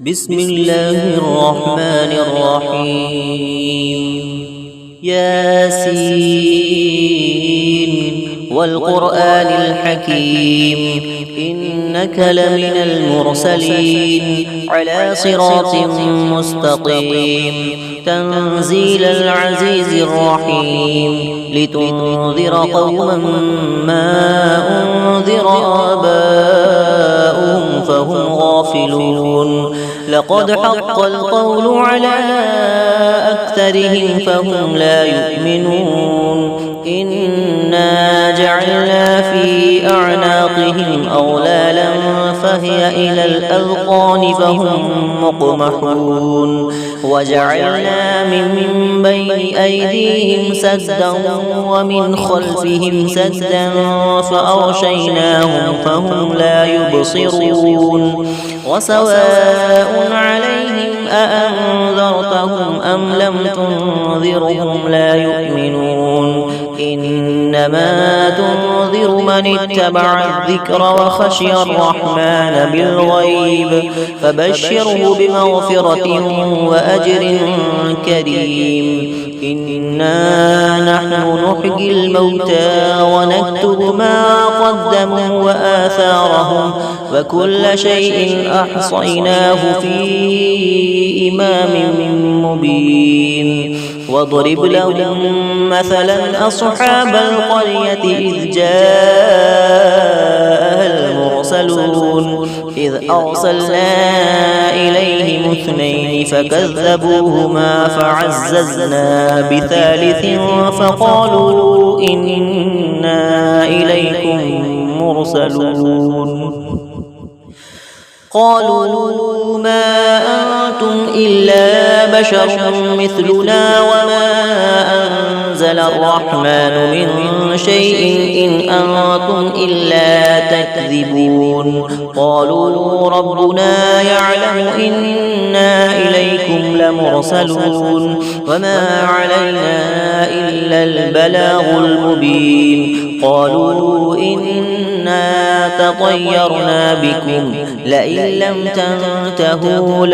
بسم الله الرحمن الرحيم ياسين والقرآن الحكيم إنك لمن المرسلين على صراط مستقيم تنزيل العزيز الرحيم لتنذر قوما ما أنذر آباؤهم فهم غافلون لقد حق القول على أكثرهم فهم لا يؤمنون إنا جعلنا في أعناقهم أغلالا فهي إلى الأذقان فهم مقمحون وجعلنا من بين أيديهم سدا ومن خلفهم سدا فأغشيناهم فهم لا يبصرون وسواء عليهم أأنذرتهم أم لم تنذرهم لا يؤمنون إنما تنذر من اتبع الذكر وخشي الرحمن بالغيب فبشره بمغفرة وأجر كريم إنا نحن نحيي الموتى ونكتب ما قدموا وآثارهم وكل شيء أحصيناه في إمام مبين واضرب لهم مثلا أصحاب القرية إذ جاءها المرسلون إذ أرسلنا إليهم اثنين فكذبوهما فعززنا بثالث فقالوا إنا إليكم مرسلون قالوا ما أنتم إلا بشر مثلنا وما أنزل الرحمن من شيء إن أنتم إلا تكذبون قالوا ربنا يعلم إنا إليكم لمرسلون وما علينا إلا البلاغ المبين قالوا إنا تطيرنا بكم لئن لم تنتهوا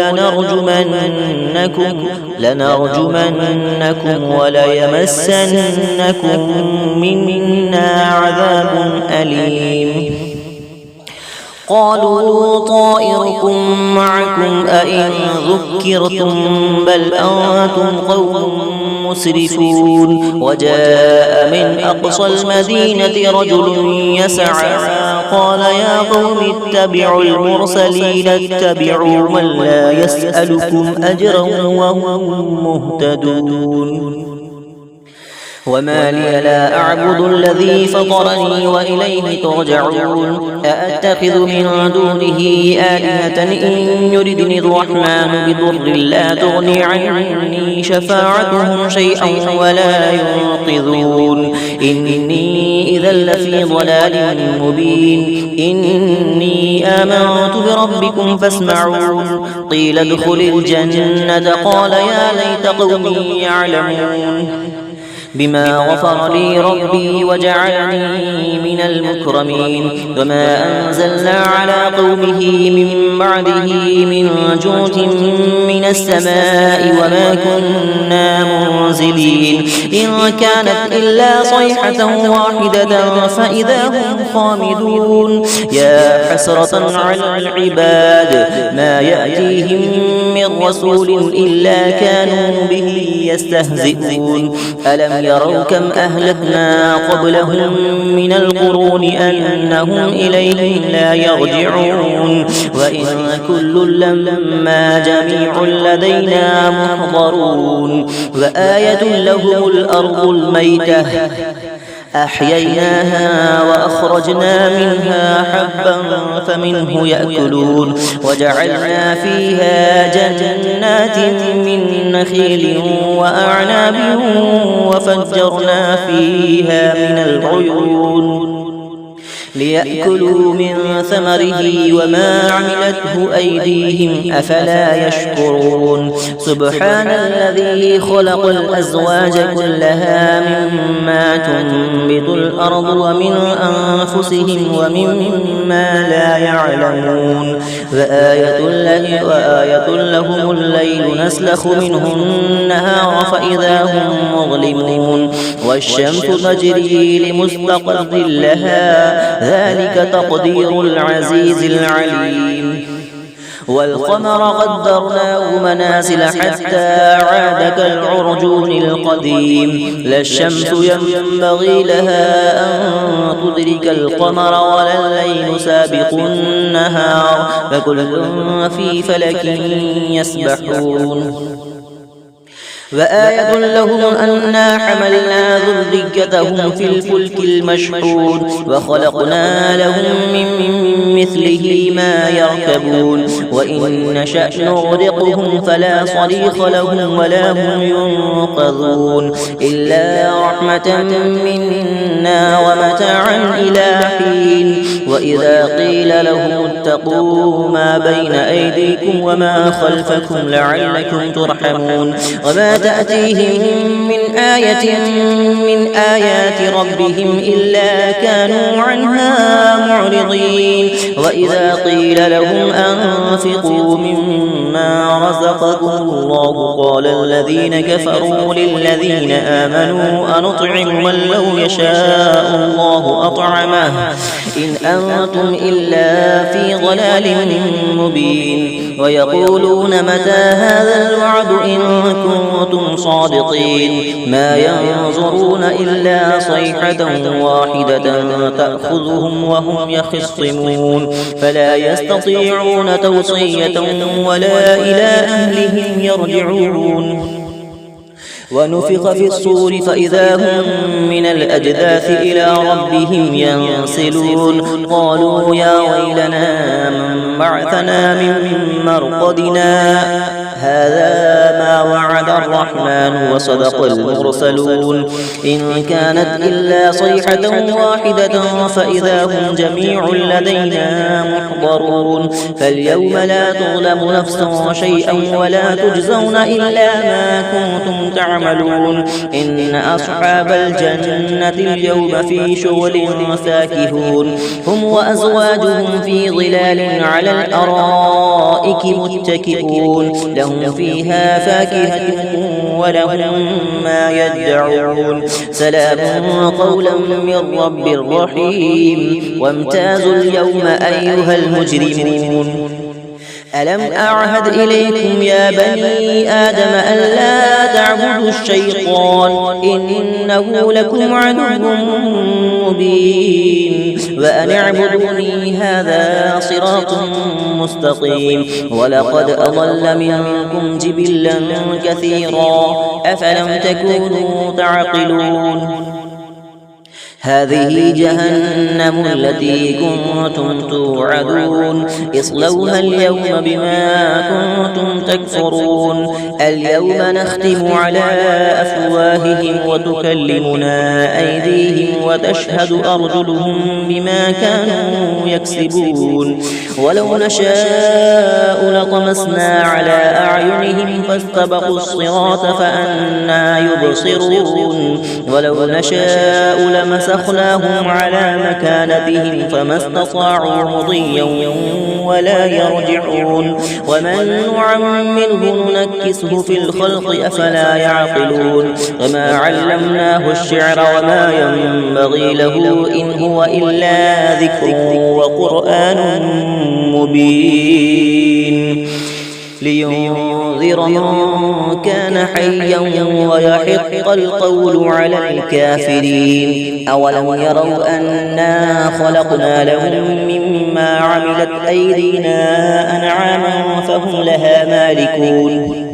لنرجمنكم وليمسنكم منا عذاب أليم قالوا طائركم معكم أئن ذكرتم بل أنتم قوم مسرفون وجاء من أقصى المدينة رجل يسعى قال يا قوم اتبعوا المرسلين اتبعوا من لا يسألكم أجرا وهم مهتدون وما لي لا أعبد الذي فطرني وإليه ترجعون أأتخذ من دونه آلهة إن يردني الرحمن بضر لا تغني عني شفاعتهم شيئا ولا ينقذون إني إذا لفي ضلال مبين إني آمنت بربكم فاسمعون قيل ادخل الجنة قال يا ليت قومي يعلمون بما غفر لي ربي وجعلني من المكرمين وما أنزلنا على قومه من بعده من جود من السماء وما كنا منزلين إن كانت إلا صيحة واحدة فإذا هم خامدون يا حسرة على العباد ما يأتيهم من رسول إلا كانوا به يستهزئون ألم يروا كم أهلكنا قبلهم من القرون أنهم إليهم لا يرجعون وإن كل لما جميع لدينا محضرون وآية لهم الأرض الميتة أحييناها وأخرجنا منها حبا فمنه يأكلون وجعلنا فيها جنات من نخيل وأعناب وفجرنا فيها من العيون ليأكلوا من ثمره وما عملته أيديهم أفلا يشكرون سبحان الذي خلق الأزواج كلها مما تنبت الأرض ومن أنفسهم ومما لا يعلمون وآية لهم الليل نسلخ منه النهار فإذا هم مظلمون والشمس تجري لمستقر لها ذلك تقدير العزيز العليم والقمر قدرناه منازل حتى عاد كالعرجون القديم لا الشمس ينبغي لها أن تدرك القمر ولا الليل سابق النهار فكل في فلك يسبحون وآية لهم أنا حملنا ذريتهم في الفلك المشحون وخلقنا لهم من مثله ما يركبون وإن نشأ نغرقهم فلا صريخ لهم ولا هم ينقذون إلا رحمة منا ومتاعا إلى حين وإذا قيل لهم اتقوا ما بين أيديكم وما خلفكم لعلكم ترحمون وما تأتيهم من آية من آيات ربهم إلا كانوا عنها معرضين وإذا قيل لهم أنفقوا مما رزقكم الله قال الذين كفروا للذين آمنوا أنطعم من لو يشاء الله أطعمه إن أنتم إلا في ضلال مبين ويقولون متى هذا الوعد إن كنتم صادقين ما ينظرون إلا صيحة واحدة تأخذهم وهم يخصمون فلا يستطيعون توصية ولا إلى أهلهم يرجعون ونفخ في الصور فإذا هم من الأجداث إلى ربهم ينسلون قالوا يا ويلنا من بعثنا من مرقدنا هذا ما وعد الرحمن وصدق المرسلون إن كانت إلا صيحة واحدة فإذا هم جميع لدينا محضرون فاليوم لا تظلم نفس شيئا ولا تجزون إلا ما كنتم تعملون إن أصحاب الجنة اليوم في شغل فاكهون هم وأزواجهم في ظلال على الأرائك متكئون لهم فيها فاكهة ولهم ما يدعون سلام قولا من رب رحيم وامتازوا اليوم أيها المجرمون ألم أعهد إليكم يا بني آدم ألا تعبدوا الشيطان إنه لكم عدو مبين وأن اعبدوني هذا صراط مستقيم ولقد أضل منكم جبلا كثيرا أفلم تكونوا تعقلون هذه جهنم التي كنتم توعدون اصلوها اليوم بما كنتم تكفرون اليوم نختم على أفواههم وتكلمنا أيديهم وتشهد أرجلهم بما كانوا يكسبون ولو نشاء لطمسنا على أعينهم فاستبقوا الصراط فأنى يبصرون ولو نشاء لمسخناهم على مكانتهم فما استطاعوا مضيا ولا يرجعون ومن نعمره ننكسه في الخلق أفلا يعقلون وما علمناه الشعر وما ينبغي له إن هو إلا ذكر وقرآن مبين لينذر من كان حيا ويحق القول على الكافرين أولم يروا أنا خلقنا لهم مما عملت أيدينا أنعاما فهم لها مالكون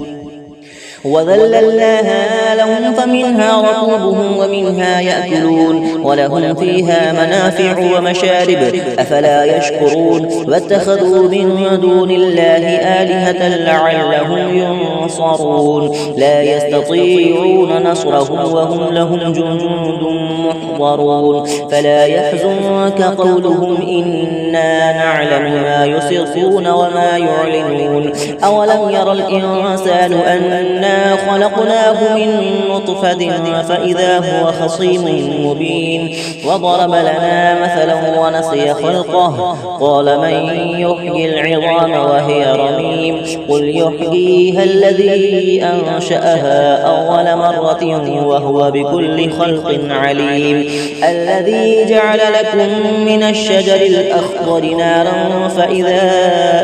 وذللناها لهم فمنها ركوبهم ومنها يأكلون ولهم فيها منافع ومشارب أفلا يشكرون واتخذوا من دون الله آلهة لعلهم ينصرون لا يستطيعون نصرهم وهم لهم جند محضرون فلا يحزنك قولهم إنا نعلم ما يسرون وما يعلنون أولم ير الإنسان أنا خلقناه من نطفة فإذا هو خصيم مبين وضرب لنا مثلا ونسي خلقه قال من يحيي العظام وهي رميم قل يحييها الذي أنشأها أول مرة وهو بكل خلق عليم الذي جعل لكم من الشجر الأخضر نارا فإذا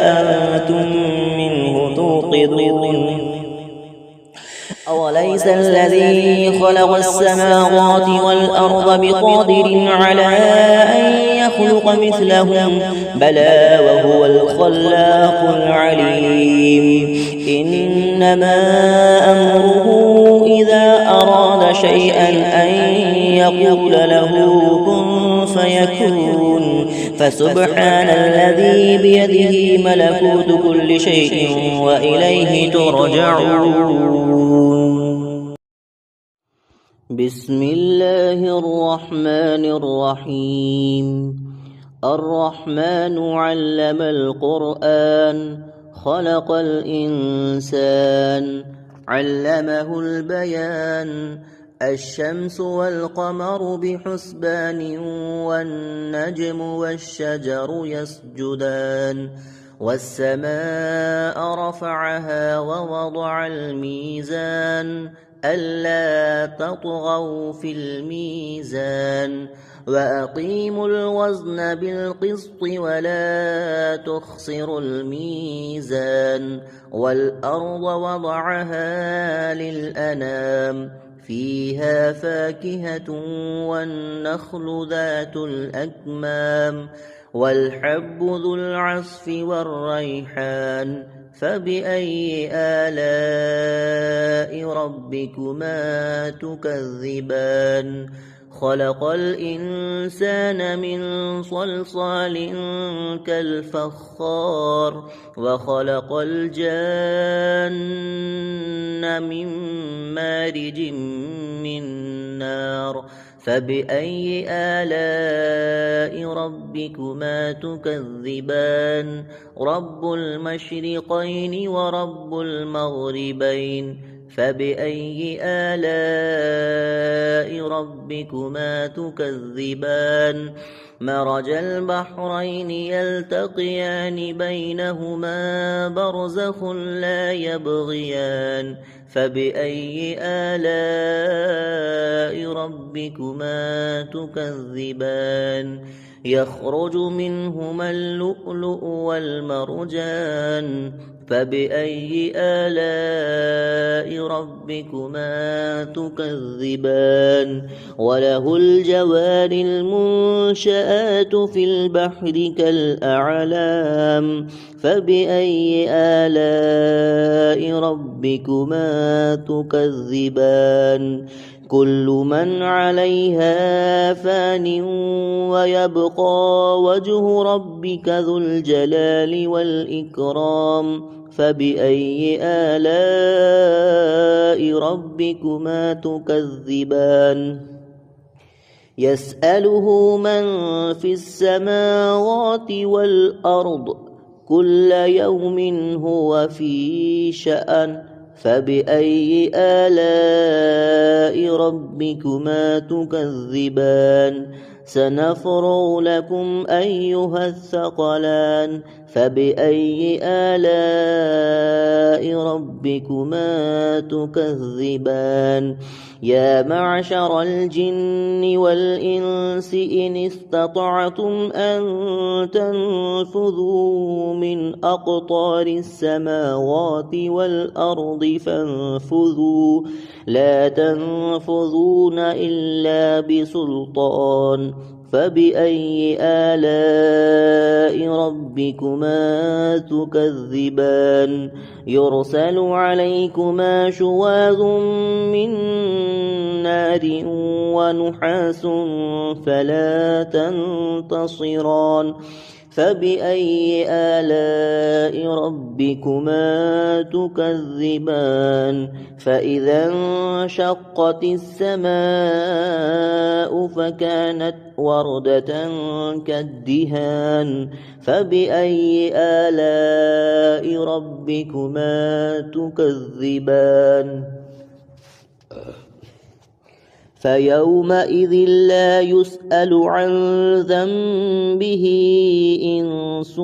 أنتم منه توقدون أوليس الذي خلق السماوات والأرض بقادر على أن يخلق مثلهم بلى وهو الخلاق العليم إنما أمره إذا أراد شيئا أن يقول له كن فيكون فسبحان الذي بيده ملكوت كل شيء وإليه ترجعون بسم الله الرحمن الرحيم الرحمن علم القرآن خلق الإنسان علمه البيان الشمس والقمر بحسبان والنجم والشجر يسجدان والسماء رفعها ووضع الميزان ألا تطغوا في الميزان وأقيموا الوزن بالقسط ولا تخسروا الميزان والأرض وضعها للأنام فيها فاكهة والنخل ذات الأكمام والحب ذو العصف والريحان فبأي آلاء ربكما تكذبان خلق الإنسان من صلصال كالفخار وخلق الجان من مارج من نار فبأي آلاء ربكما تكذبان رب المشرقين ورب المغربين فبأي آلاء ربكما تكذبان مرج البحرين يلتقيان بينهما برزخ لا يبغيان فبأي آلاء ربكما تكذبان يخرج منهما اللؤلؤ والمرجان فبأي آلاء ربكما تكذبان وله الجوار المنشآت في البحر كالأعلام فبأي آلاء ربكما تكذبان كل من عليها فان ويبقى وجه ربك ذو الجلال والإكرام فبأي آلاء ربكما تكذبان يسأله من في السماوات والأرض كل يوم هو في شأن فبأي آلاء ربكما تكذبان سنفرغ لكم أيها الثقلان فبأي آلاء ربكما تكذبان يا معشر الجن والإنس إن استطعتم أن تنفذوا من أقطار السماوات والأرض فانفذوا لا تنفذون إلا بسلطان فبأي آلاء ربكما تكذبان يرسل عليكما شواظ من نار ونحاس فلا تنتصران فبأي آلاء ربكما تكذبان فإذا انشقت السماء فكانت وردة كالدهان فبأي آلاء ربكما تكذبان فيومئذ لا يسأل عن ذنبه إنس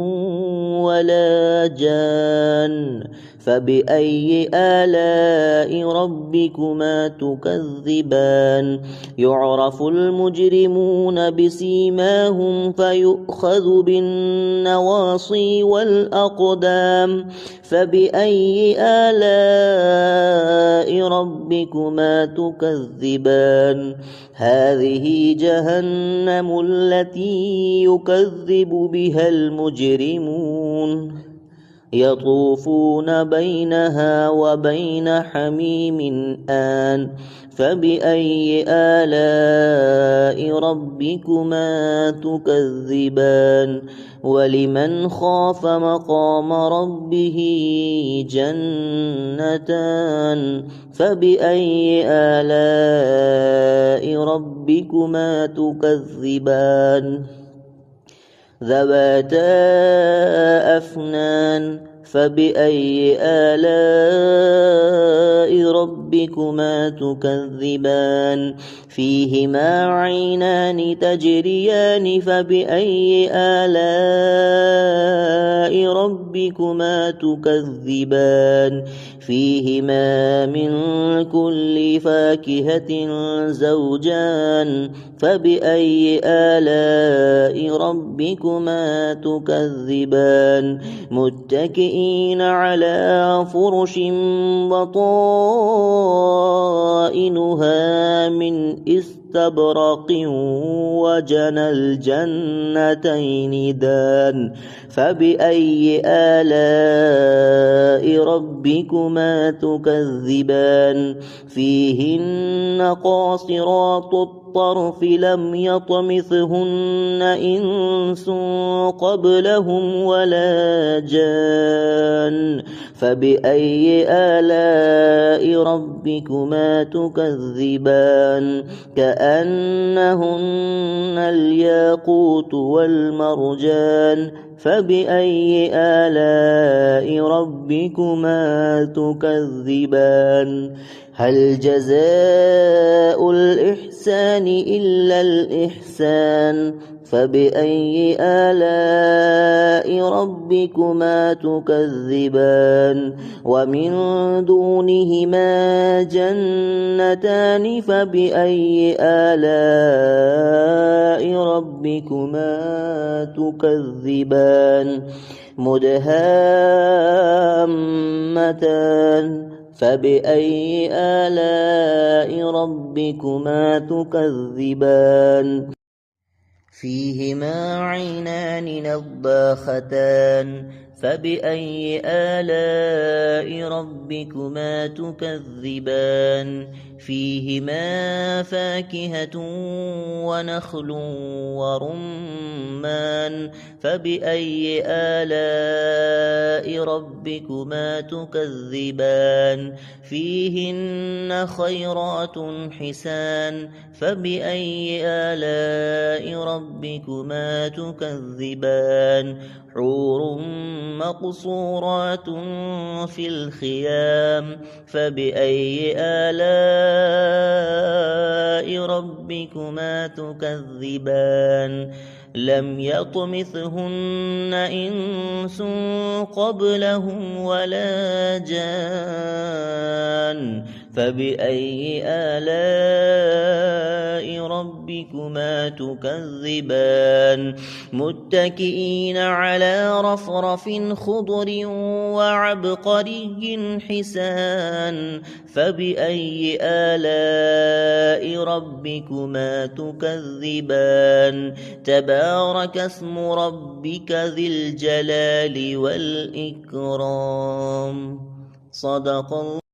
ولا جان فبأي آلاء ربكما تكذبان يعرف المجرمون بسيماهم فيؤخذ بالنواصي والأقدام فبأي آلاء ربكما تكذبان هذه جهنم التي يكذب بها المجرمون يطوفون بينها وبين حميم آن فبأي آلاء ربكما تكذبان ولمن خاف مقام ربه جنتان فبأي آلاء ربكما تكذبان ذواتا أفنان فبأي آلاء ربكما تكذبان فيهما عينان تجريان فبأي آلاء ربكما تكذبان فيهما من كل فاكهة زوجان فبأي آلاء ربكما تكذبان متكئين على فرش بطائنها من استبرق وجنى الجنتين دان فبأي آلاء ربكما تكذبان فيهن قاصرات الطرف لم يطمثهن إنس قبلهم ولا جان فبأي آلاء ربكما تكذبان كأنهن الياقوت والمرجان فبأي آلاء ربكما تكذبان هل جزاء الإحسان إلا الإحسان فبأي آلاء ربكما تكذبان ومن دونهما جنتان فبأي آلاء ربكما تكذبان مدهامتان فبأي آلاء ربكما تكذبان فيهما عينان نضاختان فبأي آلاء ربكما تكذبان فيهما فاكهة ونخل ورمان فبأي آلاء ربكما تكذبان فيهن خيرات حسان فبأي آلاء ربكما تكذبان حور مقصورات في الخيام فبأي آلاء ربكما تكذبان لم يطمثهن إنس قبلهم ولا جان فبأي آلاء ربكما تكذبان متكئين على رفرف خضر وعبقري حسان فبأي آلاء ربكما تكذبان تبارك اسم ربك ذي الجلال والإكرام صدق الله.